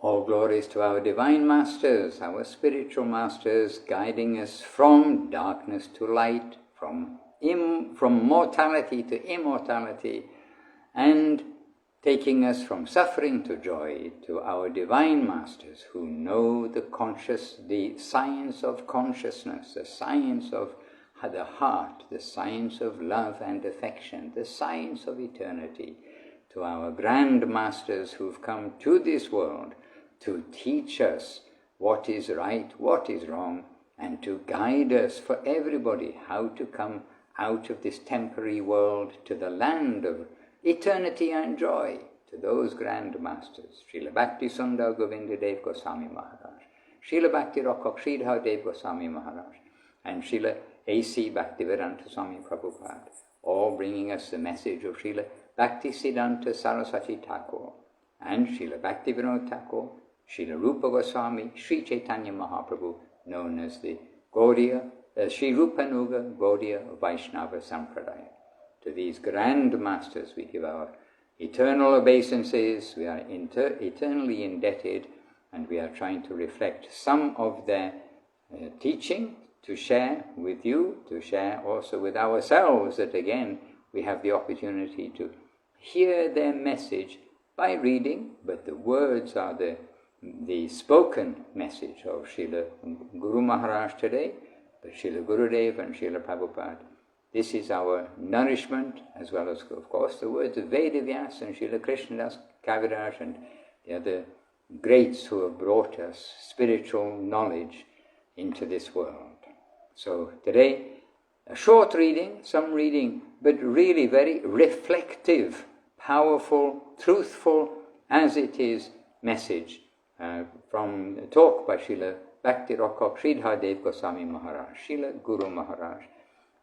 All glories to our divine masters, our spiritual masters, guiding us from darkness to light, from mortality to immortality, and taking us from suffering to joy, to our divine masters who know the science of consciousness, the science of the heart, the science of love and affection, the science of eternity, to our grand masters who've come to this world to teach us what is right, what is wrong, and to guide us for everybody how to come out of this temporary world to the land of eternity and joy, to those grand masters, Srila Bhakti Sundar Govinda Dev Goswami Maharaj, Srila Bhakti Rakshak Sridhar Dev Goswami Maharaj, and Srila A.C. Bhaktivedanta Swami Prabhupada, all bringing us the message of Srila Bhakti Siddhanta Saraswati Thakur, and Srila Bhakti Vinod Thakur, Srila Rupa Goswami, Sri Chaitanya Mahaprabhu, known as the Sri Rupanuga Gaudiya Vaishnava Sampradaya. To these grand masters we give our eternal obeisances, we are eternally indebted, and we are trying to reflect some of their teaching to share with you, to share also with ourselves, that again we have the opportunity to hear their message by reading, but the words are the spoken message of Srila Guru Maharaj today, but Srila Gurudev and Srila Prabhupada. This is our nourishment, as well as, of course, the words of Vedavyas and Srila Krishnadas Kaviraj and the other greats who have brought us spiritual knowledge into this world. So today, a short reading, some reading, but really very reflective, powerful, truthful, as it is, message from a talk by Srila Bhakti Rakshak Sridhar Dev Goswami Maharaj, Srila Guru Maharaj,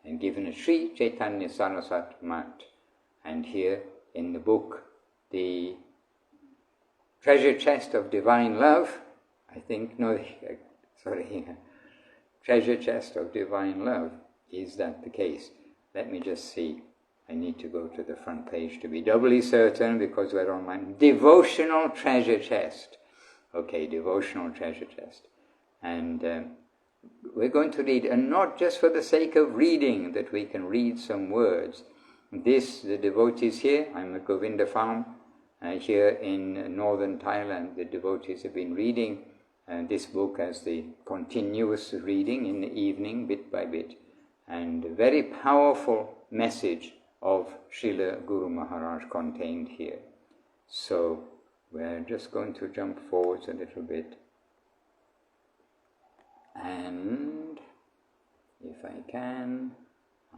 and given at Sri Chaitanya Saraswat Mat. And here in the book, the Treasure Chest of Divine Love, Treasure Chest of Divine Love, is that the case? Let me just see. I need to go to the front page to be doubly certain because we're online. Devotional Treasure Chest. Okay, Devotional Treasure Chest. And we're going to read, and not just for the sake of reading, that we can read some words. The devotees here, I'm at Govinda Farm, here in northern Thailand, the devotees have been reading this book as the continuous reading in the evening, bit by bit, and a very powerful message of Srila Guru Maharaj contained here. So we're just going to jump forwards a little bit. And if I can,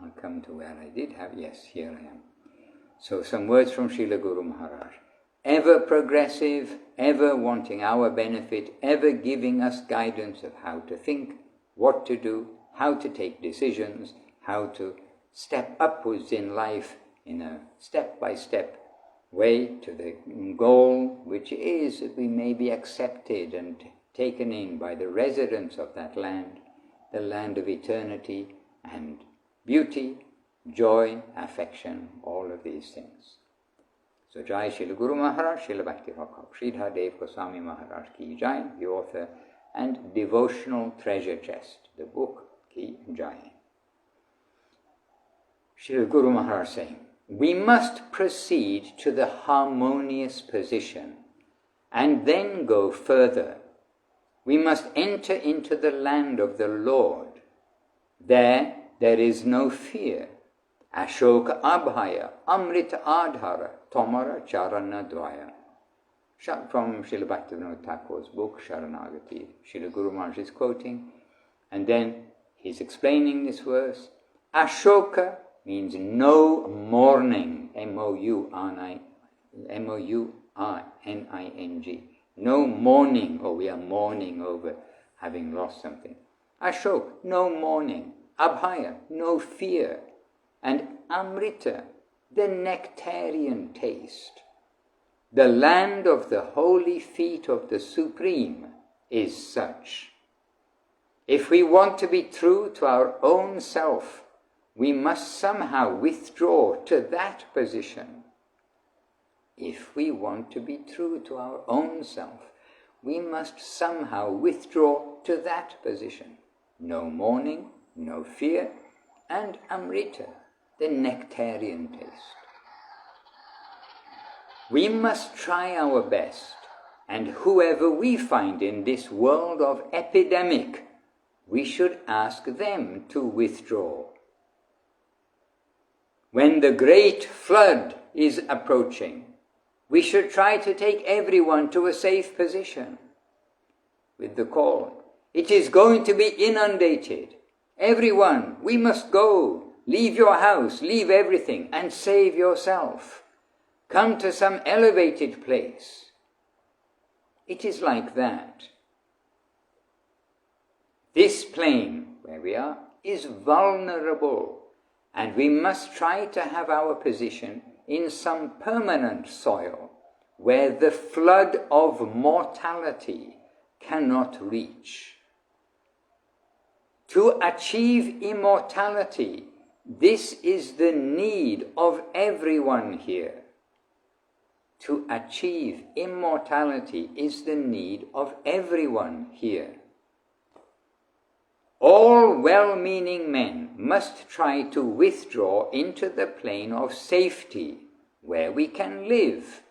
I'll come to where I did have, yes, here I am. So some words from Srila Guru Maharaj. Ever progressive, ever wanting our benefit, ever giving us guidance of how to think, what to do, how to take decisions, how to step upwards in life in a step-by-step way to the goal, which is that we may be accepted and taken in by the residents of that land, the land of eternity and beauty, joy, affection, all of these things. So Jai Srila Guru Maharaj, Srila Bhakti Rakshak Sridhar Dev Goswami Maharaj Ki Jai, the author, and Devotional Treasure Chest, the book Ki Jai. Srila Guru Maharaj saying, we must proceed to the harmonious position and then go further. We must enter into the land of the Lord. There is no fear. Ashoka Abhaya, Amrita Adhara, Tomara Charana Dvaya. From Srila Bhaktivinoda Thakur's book, Sharanagati, Srila Guru Maharaj is quoting, and then he's explaining this verse. Ashoka means no mourning, M-O-U-R-N-I-N-G. No mourning, we are mourning over having lost something. Ashok, no mourning. Abhaya, no fear. And Amrita, the nectarian taste. The land of the holy feet of the Supreme is such. If we want to be true to our own self, we must somehow withdraw to that position. If we want to be true to our own self, we must somehow withdraw to that position. No mourning, no fear, and Amrita, the nectarian taste. We must try our best, and whoever we find in this world of epidemic, we should ask them to withdraw. When the great flood is approaching, we should try to take everyone to a safe position with the call. It is going to be inundated. Everyone, we must go. Leave your house, leave everything, and save yourself. Come to some elevated place. It is like that. This plane, where we are, is vulnerable, and we must try to have our position in some permanent soil where the flood of mortality cannot reach. To achieve immortality, this is the need of everyone here. To achieve immortality is the need of everyone here. All well-meaning men must try to withdraw into the plane of safety, where we can live,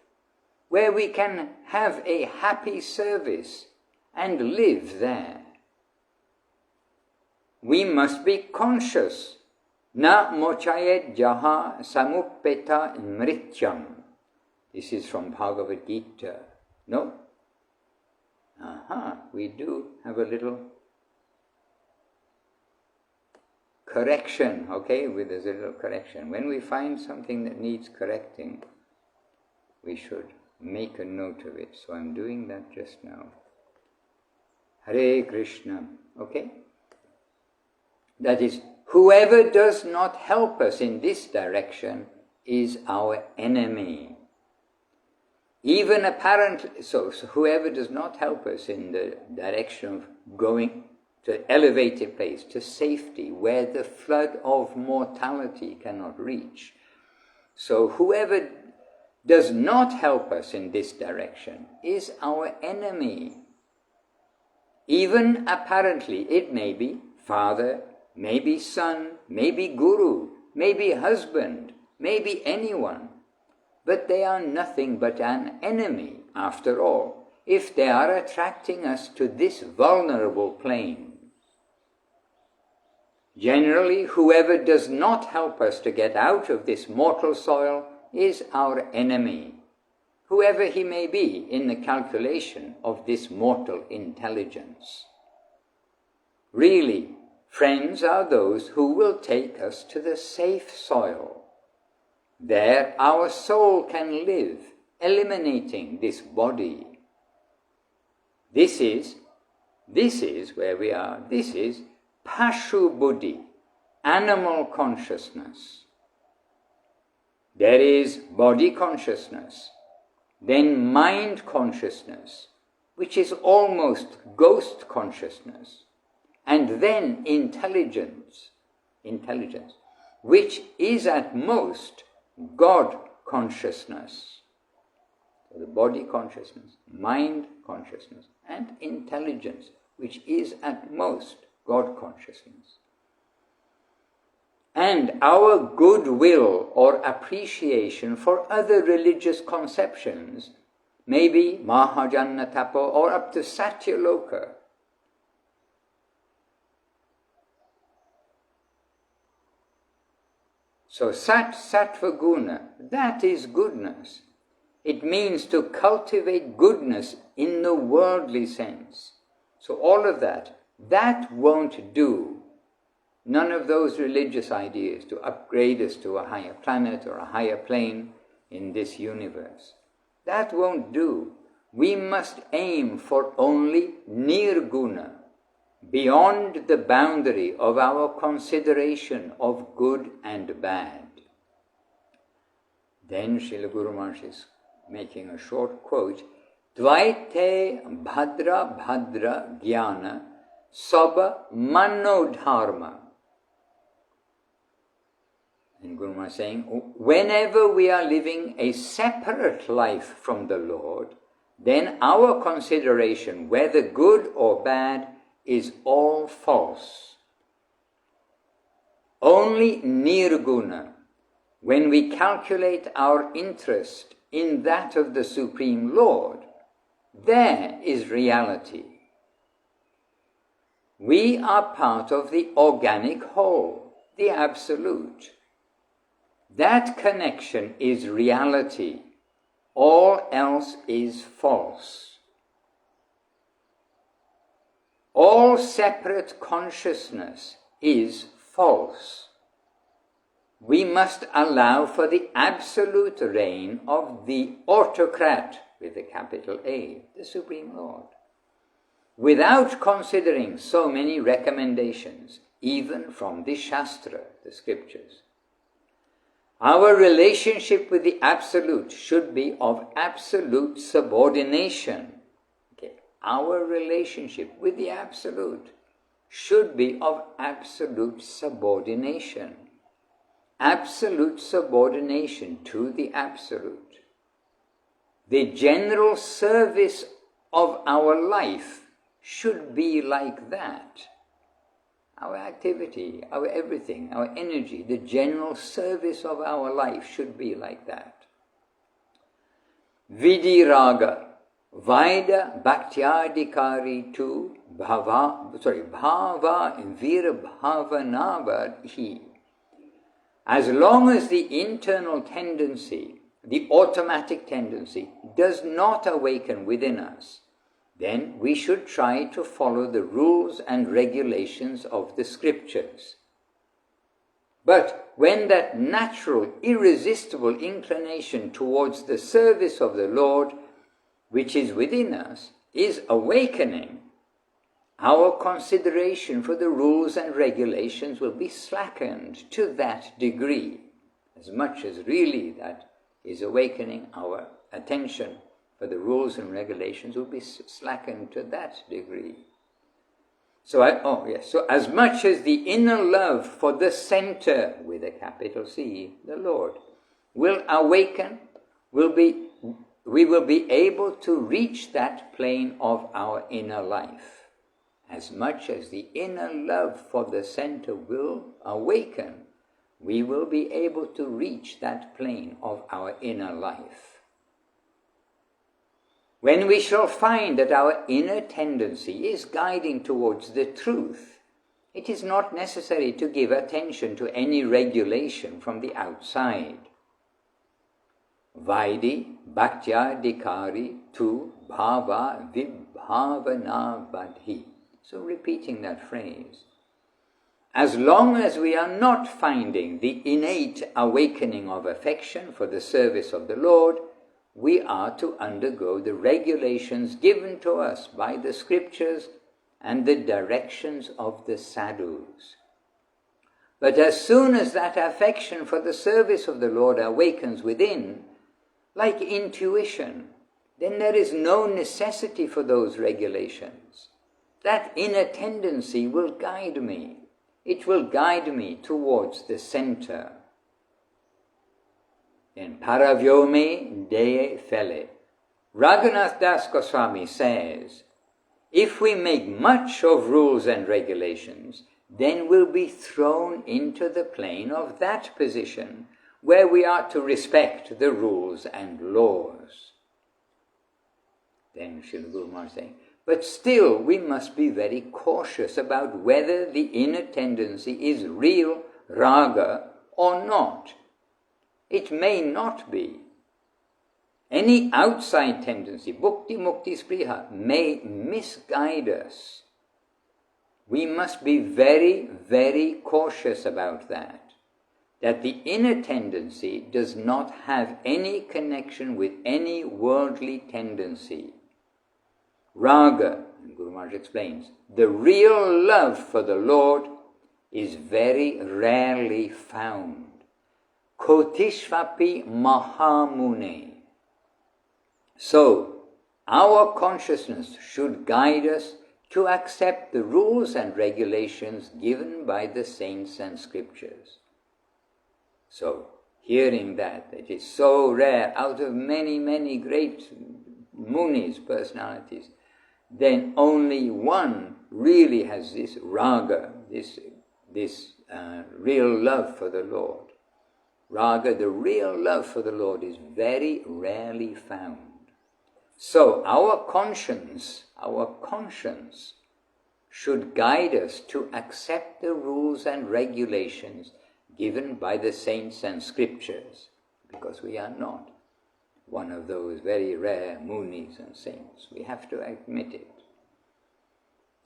where we can have a happy service and live there. We must be conscious. Na mochayet jaha samuppeta mrityam. This is from Bhagavad Gita. No? We do have a little correction, okay? There's a little correction. When we find something that needs correcting, we should make a note of it. So I'm doing that just now. Hare Krishna, okay? That is, whoever does not help us in this direction is our enemy. Even apparently, so whoever does not help us in the direction of going to elevated place, to safety, where the flood of mortality cannot reach. So whoever does not help us in this direction is our enemy. Even apparently, it may be father, maybe son, maybe guru, maybe husband, maybe anyone, but they are nothing but an enemy after all, if they are attracting us to this vulnerable plane. Generally, whoever does not help us to get out of this mortal soil is our enemy, whoever he may be in the calculation of this mortal intelligence. Really, friends are those who will take us to the safe soil. There our soul can live, eliminating this body. This is where we are. This is Pashu Buddhi, animal consciousness. There is body consciousness, then mind consciousness, which is almost ghost consciousness, and then intelligence, which is at most God consciousness. So the body consciousness, mind consciousness, and intelligence, which is at most God consciousness. And our goodwill or appreciation for other religious conceptions, maybe Mahajana Tapa or up to Satyaloka. So Sattva Guna, that is goodness. It means to cultivate goodness in the worldly sense. So all of that won't do. None of those religious ideas to upgrade us to a higher planet or a higher plane in this universe. That won't do. We must aim for only nirguna, beyond the boundary of our consideration of good and bad. Then Srila Guru Maharaj is making a short quote, Dvaite bhadra bhadra jnana saba manodharma. And Guru Maharaj is saying, whenever we are living a separate life from the Lord, then our consideration, whether good or bad, is all false. Only nirguna, when we calculate our interest in that of the Supreme Lord, there is reality. We are part of the organic whole, the Absolute. That connection is reality. All else is false. All separate consciousness is false. We must allow for the absolute reign of the autocrat, with a capital A, the Supreme Lord, without considering so many recommendations, even from the Shastra, the scriptures. Our relationship with the Absolute should be of absolute subordination. Okay. Our relationship with the Absolute should be of absolute subordination. Absolute subordination to the Absolute. The general service of our life should be like that. Our activity, our everything, our energy, the general service of our life should be like that. Vidiraga, Vaida Bhaktyadikari tu Bhava Virbhavanavadhi. As long as the internal tendency, the automatic tendency, does not awaken within us, then we should try to follow the rules and regulations of the scriptures. But when that natural, irresistible inclination towards the service of the Lord, which is within us, is awakening, our consideration for the rules and regulations will be slackened to that degree, as much as really that is awakening our attention for the rules and regulations will be slackened to that degree. So as much as the inner love for the center, with a capital C, the Lord, will awaken, we will be able to reach that plane of our inner life. As much as the inner love for the center will awaken, we will be able to reach that plane of our inner life. When we shall find that our inner tendency is guiding towards the truth, it is not necessary to give attention to any regulation from the outside. Vaidi Bhaktyadikari tu Bhava Vibhavanavadhi. So repeating that phrase. As long as we are not finding the innate awakening of affection for the service of the Lord, we are to undergo the regulations given to us by the scriptures and the directions of the sadhus. But as soon as that affection for the service of the Lord awakens within, like intuition, then there is no necessity for those regulations. That inner tendency will guide me. It will guide me towards the center. In Paravyome Deye Fele, Raghunath Das Goswami says, if we make much of rules and regulations, then we'll be thrown into the plane of that position where we are to respect the rules and laws. Then Srila Guru Maharaj saying, but still we must be very cautious about whether the inner tendency is real raga or not. It may not be. Any outside tendency, bhukti, mukti, spriha, may misguide us. We must be very, very cautious about that. That the inner tendency does not have any connection with any worldly tendency. Raga, Guru Maharaj explains, the real love for the Lord is very rarely found. Kotishvapi Mahamune. So, our consciousness should guide us to accept the rules and regulations given by the saints and scriptures. So, hearing that it is so rare, out of many, many great munis, personalities, then only one really has this raga, this real love for the Lord. Raga, the real love for the Lord, is very rarely found. So our conscience should guide us to accept the rules and regulations given by the saints and scriptures, because we are not one of those very rare munis and saints. We have to admit it.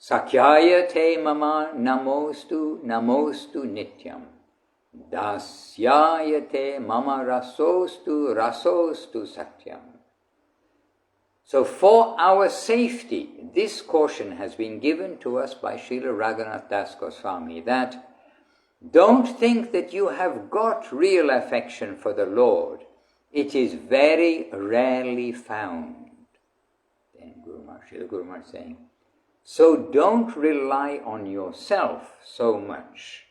Sakyaya te mama namostu nityam. Dasyaya te mama rasostu satyam. So for our safety, this caution has been given to us by Srila Raghunath Das Goswami, that don't think that you have got real affection for the Lord. It is very rarely found. Then Srila Guru Maharaj saying, so don't rely on yourself so much.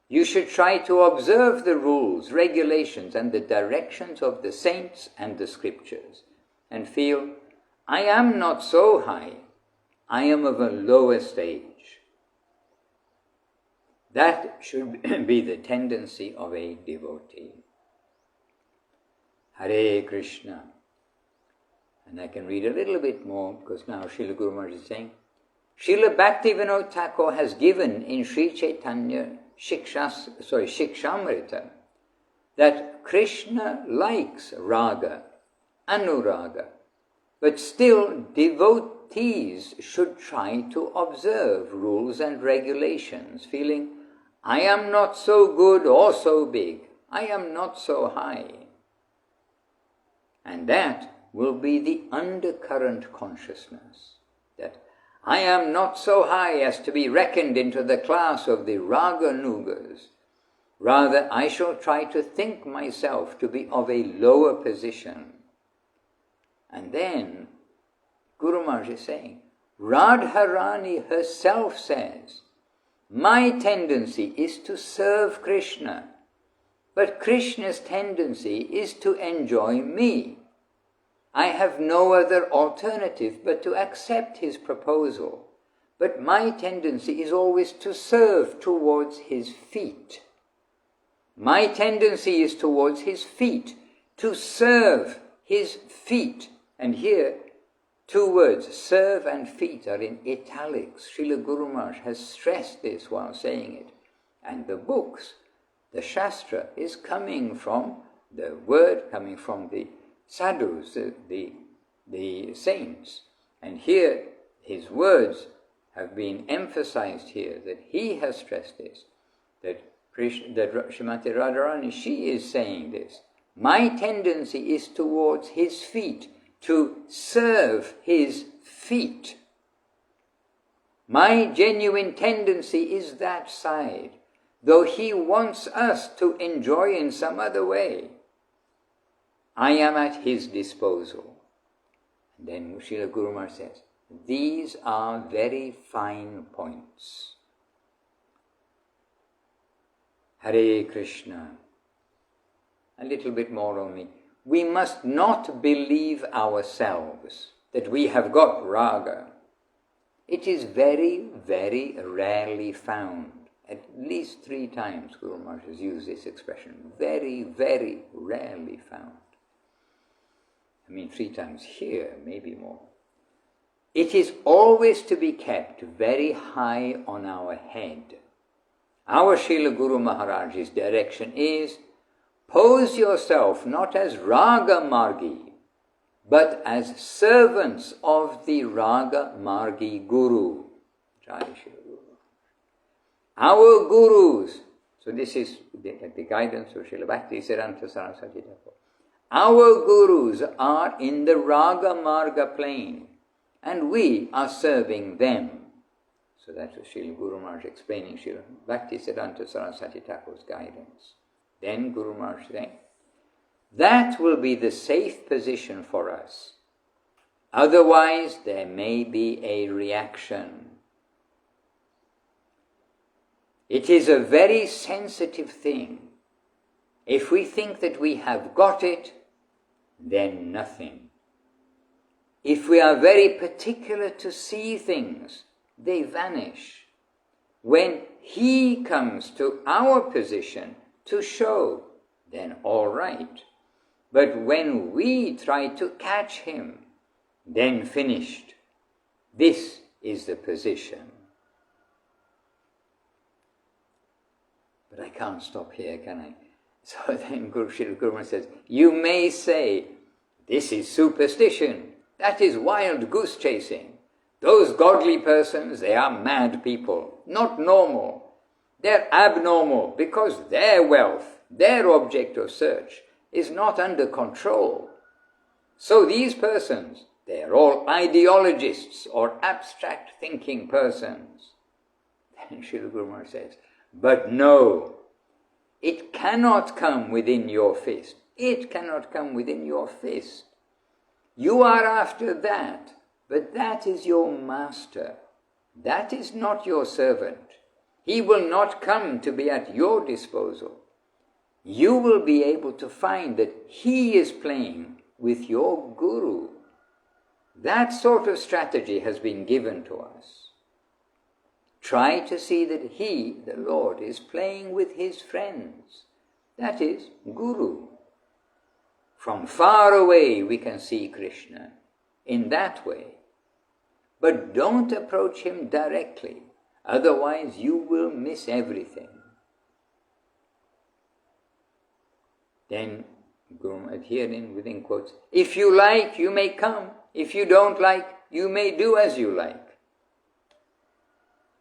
You should try to observe the rules, regulations, and the directions of the saints and the scriptures, and feel, I am not so high, I am of a lower stage. That should be the tendency of a devotee. Hare Krishna. And I can read a little bit more, because now Srila Guru Maharaj is saying, Srila Bhaktivinoda Thakur has given in Sri Chaitanya Shikshamrita that Krishna likes raga, anuraga, but still devotees should try to observe rules and regulations, feeling, I am not so good or so big, I am not so high. And that will be the undercurrent consciousness, that I am not so high as to be reckoned into the class of the Raganugas. Rather, I shall try to think myself to be of a lower position. And then, Guru Maharaj is saying, Radharani herself says, my tendency is to serve Krishna, but Krishna's tendency is to enjoy me. I have no other alternative but to accept his proposal. But my tendency is always to serve towards his feet. My tendency is towards his feet, to serve his feet. And here, two words, serve and feet, are in italics. Srila Guru Maharaj has stressed this while saying it. And the books, the Shastra, is coming from the word, coming from the sadhus, the saints. And here, his words have been emphasized here, that he has stressed this, that Srimati Radharani, she is saying this. My tendency is towards his feet, to serve his feet. My genuine tendency is that side, though he wants us to enjoy in some other way. I am at his disposal. And then Srila Guru Maharaj says, these are very fine points. Hare Krishna. A little bit more only. We must not believe ourselves that we have got raga. It is very, very rarely found. At least 3 times Guru Maharaj has used this expression. Very, very rarely found. 3 times here, maybe more. It is always to be kept very high on our head. Our Srila Guru Maharaj's direction is, pose yourself not as Raga Margi, but as servants of the Raga Margi Guru. Jai Srila Guru. Our Gurus, so this is the guidance of Srila Bhaktisiddhanta Saraswati Thakur. Our Gurus are in the Raga Marga plane, and we are serving them. So that was Srila Guru Maharaj explaining Srila Bhaktisiddhanta Saraswati Thakur's guidance. Then Guru Maharaj saying, that will be the safe position for us. Otherwise, there may be a reaction. It is a very sensitive thing. If we think that we have got it, then nothing. If we are very particular to see things, they vanish. When he comes to our position to show, then all right. But when we try to catch him, then finished. This is the position. But I can't stop here, can I? So then Srila Guru says, you may say, this is superstition. That is wild goose chasing. Those godly persons, they are mad people, not normal. They're abnormal because their wealth, their object of search, is not under control. So these persons, they are all ideologists or abstract thinking persons. Then Srila Guru Maharaj says, but no, it cannot come within your fist. It cannot come within your fist. You are after that, but that is your master. That is not your servant. He will not come to be at your disposal. You will be able to find that he is playing with your guru. That sort of strategy has been given to us. Try to see that he, the Lord, is playing with his friends. That is guru. From far away we can see Krishna in that way. But don't approach him directly, otherwise you will miss everything. Then Guru adhering within quotes, if you like, you may come. If you don't like, you may do as you like.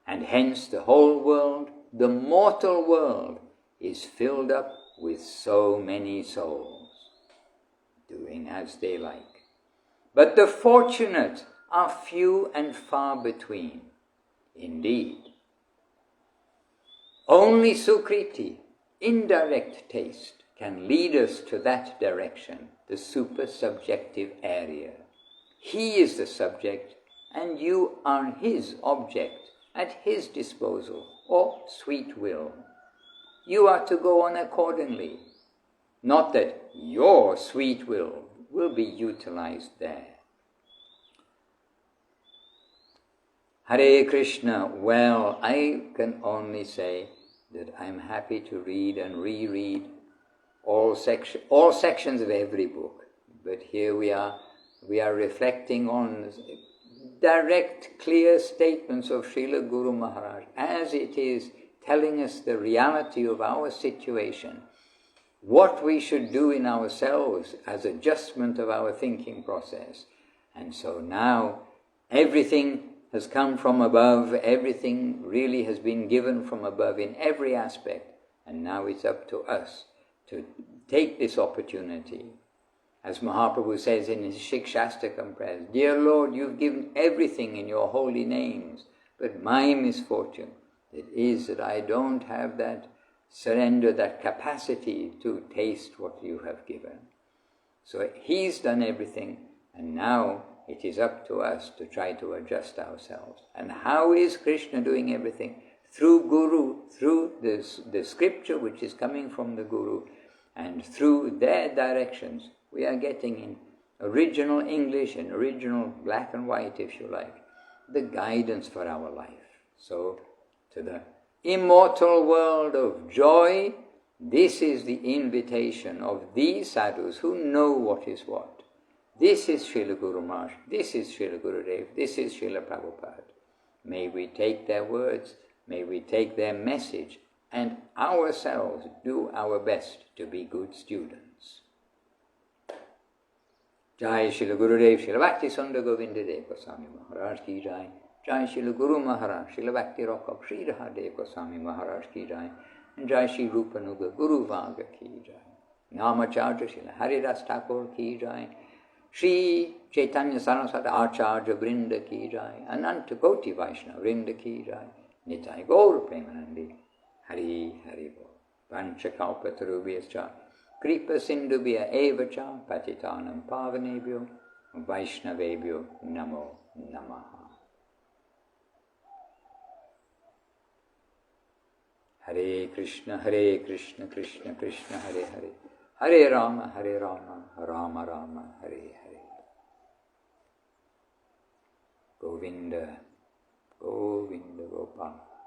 And hence the whole world, the mortal world, is filled up with so many souls, doing as they like. But the fortunate are few and far between. Indeed, only Sukriti, indirect taste, can lead us to that direction, the super-subjective area. He is the subject, and you are his object, at his disposal, or sweet will. You are to go on accordingly, not that your sweet will be utilized there. Hare Krishna, well, I can only say that I'm happy to read and reread all sections of every book. But here we are reflecting on direct, clear statements of Srila Guru Maharaj, as it is telling us the reality of our situation, what we should do in ourselves as adjustment of our thinking process. And so now everything has come from above, everything really has been given from above in every aspect, and now it's up to us to take this opportunity. As Mahaprabhu says in his Shikshastakam prayers, dear Lord, you've given everything in your holy names, but my misfortune is that I don't have that surrender, that capacity to taste what you have given. So he's done everything, and now it is up to us to try to adjust ourselves. And how is Krishna doing everything? Through Guru, through the scripture which is coming from the Guru, and through their directions, we are getting in original English and original black and white, if you like, the guidance for our life. So, to the immortal world of joy, this is the invitation of these sadhus who know what is what. This is Srila Guru Maharaj, this is Srila Gurudev, this is Srila Prabhupada. May we take their words, may we take their message, and ourselves do our best to be good students. Jai Srila Gurudev, Srila Bhakti Sundar Govinda Dev Goswami Maharaj ki Jai. Jai Srila Guru Maharaj, Srila Bhakti Rock Sri Rahadev Goswami Maharaj ki Jai. And Jai Sri Rupanuga Guru Vaga ki Jai. Namacharya Srila Haridas Thakur ki Jai. Shri Chaitanya Saraswati Acharya Vrinda ki Jai. Ananta Koti Vaishnava Vrinda ki Jai. Nitai Gaur Premanandi. Hari Hari Bol. Panchakalpatarubhyascha. Kripa Sindhubhya Evacha. Patitanam Pavanebhyo. Vaishnavebhyo Namo Namaha. Hare Krishna, Krishna Krishna, Hare Hare. Hare Rama, Rama Rama, Hare Hare. Govinda, Govinda Gopal.